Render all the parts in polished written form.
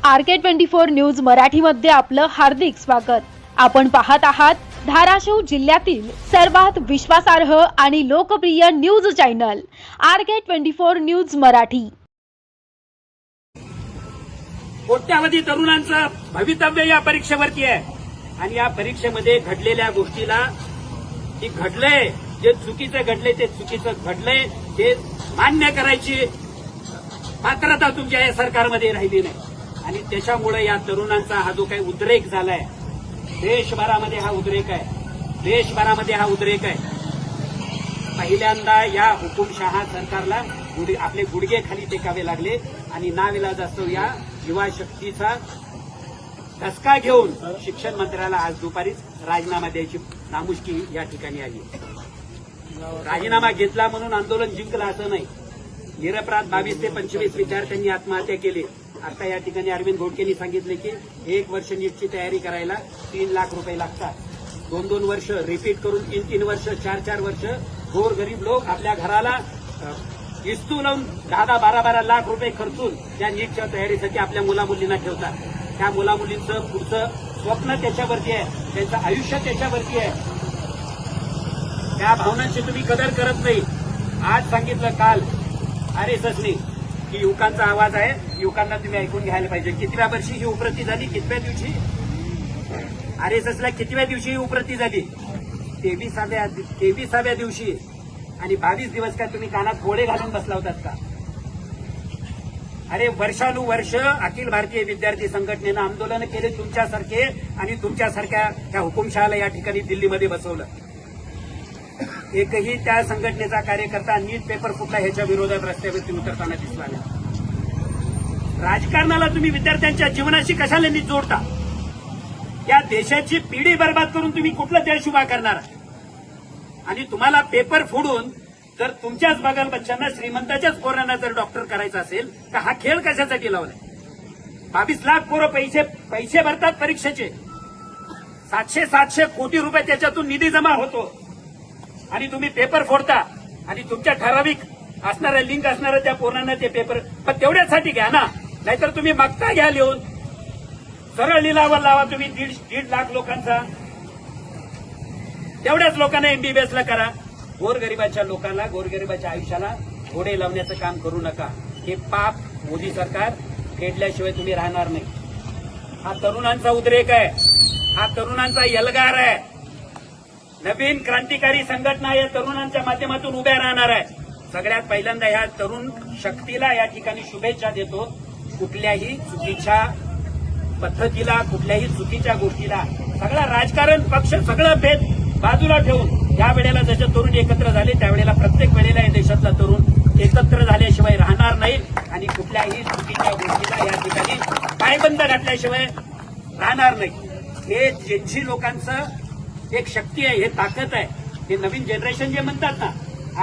RK24 news मराठीमध्ये आपलं हार्दिक स्वागत। आपण पाहत आहात धाराशिव जिल्ह्यातील सर्वात विश्वासार्ह आणि लोकप्रिय news channel RK24 news Marathi. कोट्यावधी तरुणांचं भवितव्य या परीक्षेवरती आहे आणि या परीक्षेमध्ये घडलेल्या गोष्टीला की घडलंय, जे चुकीचं घडलंय ते चुकीचं घडलंय ते मान्य करायची पात्रता तुमच्या या सरकारमध्ये राहिली नाही आणि त्याच्यामुळे या तरुणांचा हा जो काही उद्रेक झालाय, देशभरामध्ये हा उद्रेक आहे। पहिल्यांदा या हुकुमशहा सरकारला आपले गुडघे खाली टेकावे लागले आणि नाविलाजास्तव या युवा शक्तीचा धसका घेऊन शिक्षण मंत्र्याला आज दुपारीच राजीनामा द्यायची नामुष्की या ठिकाणी आली। राजीनामा घेतला म्हणून आंदोलन जिंकलं असं नाही। निरपराध 22 ते 25 विद्यार्थ्यांनी आत्महत्या केली। आता या ठिकाणी अरविंद घोडकेंनी सांगितले की 1 वर्ष नीटची तयारी करायला 3 लाख रुपये लागतात। 2-2 वर्ष रिपीट करून 3-3 वर्ष 4-4 वर्ष गोरगरीब लोक आपल्या घराला इस्तू लावून 10-12 लाख रुपये खर्चून त्या नीटच्या तयारीसाठी आपल्या मुलामुलींना ठेवतात। त्या मुलामुलींचं पुढचं स्वप्न त्याच्यावरती आहे, त्यांचं आयुष्य त्याच्यावरती आहे। त्या भावनांची तुम्ही कदर करत नाही। आज सांगितलं काल RSSने की युवकांचा आवाज आहे, युवकांना तुम्ही ऐकून घ्यायला पाहिजे। कितव्या वर्षी ही उपरती झाली? कितव्या दिवशी RSSला कितव्या दिवशी ही उपरती झाली? 23व्या दिवशी। आणि 22 दिवस काय तुम्ही कानात गोळे घालून बसला होतात का? अरे वर्षानुवर्ष अखिल भारतीय विद्यार्थी संघटनेनं आंदोलन केले तुमच्यासारखे आणि तुमच्यासारख्या त्या हुकुमशहाला या ठिकाणी दिल्लीमध्ये बसवलं। एकही त्या संघटनेचा कार्यकर्ता नीट पेपर फुटला ह्याच्या विरोधात रस्त्यावरती उतरताना दिसला नाही। राजकारणाला तुम्ही विद्यार्थ्यांच्या जीवनाशी कशाला नीट जोडता? या देशाची पिढी बर्बाद करून तुम्ही कुठलं देश उभा करणार? आणि तुम्हाला पेपर फोडून जर तुमच्याच बगल बच्चांना, श्रीमंताच्याच पोरांना जर डॉक्टर करायचं असेल तर हा खेळ कशासाठी लावलाय? 22 लाख पोरं पैसे भरतात परीक्षेचे, 700 कोटी रुपये त्याच्यातून निधी जमा होतो आणि तुम्ही पेपर फोडता आणि तुमच्या ठराविक असणाऱ्या लिंक असणाऱ्या त्या पोरांना ते पेपर पण तेवढ्यासाठी घ्या ना, नाहीतर तुम्ही मागता घ्या लिहून। सरळ लिलावा लावा तुम्ही 1.5 लाख लोकांचा, तेवढ्याच लोकांना MBBSला करा। गोरगरिबाच्या लोकांना, गोरगरिबाच्या आयुष्याला घोडे लावण्याचं काम करू नका। हे पाप मोदी सरकार फेडल्याशिवाय तुम्ही राहणार नाही। हा तरुणांचा उद्रेक आहे, हा तरुणांचा एल्गार आहे। नवीन क्रांतिकारी संघटना या तरुणांच्या माध्यमातून उभ्या राहणार आहे। सगळ्यात पहिल्यांदा ह्या तरुण शक्तीला या ठिकाणी शुभेच्छा देतो। कुठल्याही चुकीच्या पद्धतीला, कुठल्याही चुकीच्या गोष्टीला, सगळा राजकारण पक्ष, सगळं भेद बाजूला ठेवून या वेळेला जसे तरुण एकत्र झाले त्यावेळेला प्रत्येक वेळेला या देशातला तरुण एकत्र झाल्याशिवाय राहणार नाही आणि कुठल्याही चुकीच्या गोष्टीला या ठिकाणी पायबंद घातल्याशिवाय राहणार नाही। हे जेनझी लोकांचं एक शक्ती आहे, हे ताकद आहे। हे नवीन जनरेशन जे म्हणतात ना,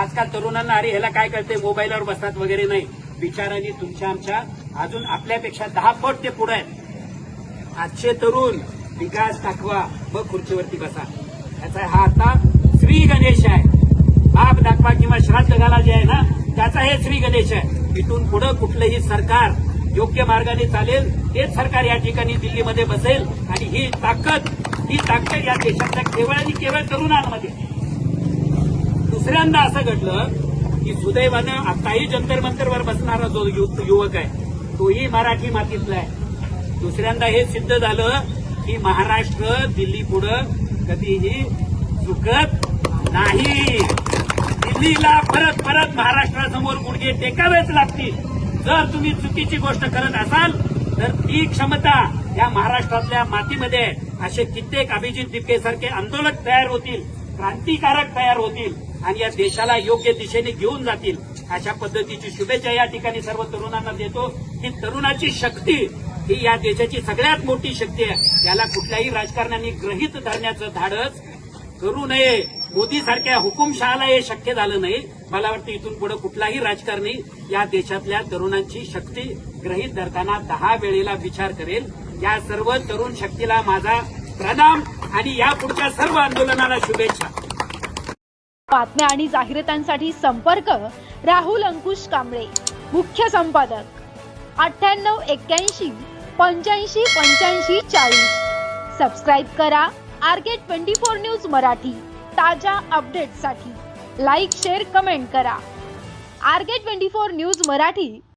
आजकाल तरुणांना अरे ह्याला काय कळते, मोबाईलवर बसतात वगैरे नाही। विचारांनी तुमच्या आमच्या अजून आपल्यापेक्षा 10 पट ते पुढे आहेत। आजचे तरुण विकास दाखवा, मग खुर्चीवरती बसा। याचा हा आता श्री गणेश आहे। बाप दाखवा किंवा श्राद्ध घाला जे आहे ना, त्याचा हे श्री गणेश आहे। इथून पुढे कुठलंही सरकार योग्य मार्गाने चालेल तेच सरकार या ठिकाणी दिल्लीमध्ये बसेल आणि ही ताकद या देशातल्या केवळ आणि केवळ तरुणांमध्ये। दुसऱ्यांदा असं घडलं की सुदैवानं आताही जंतर मंतरवर बसणारा जो युवक आहे तोही मराठी मातीतला आहे। दुसऱ्यांदा हे सिद्ध झालं की महाराष्ट्र दिल्ली पुढं कधीही झुकत नाही। दिल्लीला परत महाराष्ट्रासमोर गुडघे टेकावेच लागतील। जर तुम्ही चुकीची गोष्ट करत असाल तर ती क्षमता या महाराष्ट्रातल्या मातीमध्ये असे कित्येक अभिजित दिपकेसारखे आंदोलक तयार होतील, क्रांतिकारक तयार होतील आणि या देशाला योग्य दिशेने घेऊन जातील। अशा पद्धतीची शुभेच्छा या ठिकाणी सर्व तरुणांना देतो की तरुणाची शक्ती ही या देशाची सगळ्यात मोठी शक्ती आहे। याला कुठल्याही राजकारण्यांनी गृहीत धरण्याचं धाडस करू नये। मोदी सारख्या हुकुमशहाला हे शक्य झालं नाही। मला वाटतं इथून पुढे कुठलाही राजकारणी या देशातल्या तरुणांची शक्ती गृहीत धरताना 10 वेळेला विचार करेल। या सर्व तरुण शक्तीला माझा प्रणाम आणि या पुढच्या सर्व आंदोलनाला शुभेच्छा। बातम्या आणि जाहिरातांसाठी संपर्क राहुल अंकुश कांबळे, मुख्य संपादक 9881 858540. सबस्क्राईब करा RK24 न्यूज मराठी. ताज्या अपडेट्ससाठी लाईक शेअर कमेंट करा. RK24 news Marathi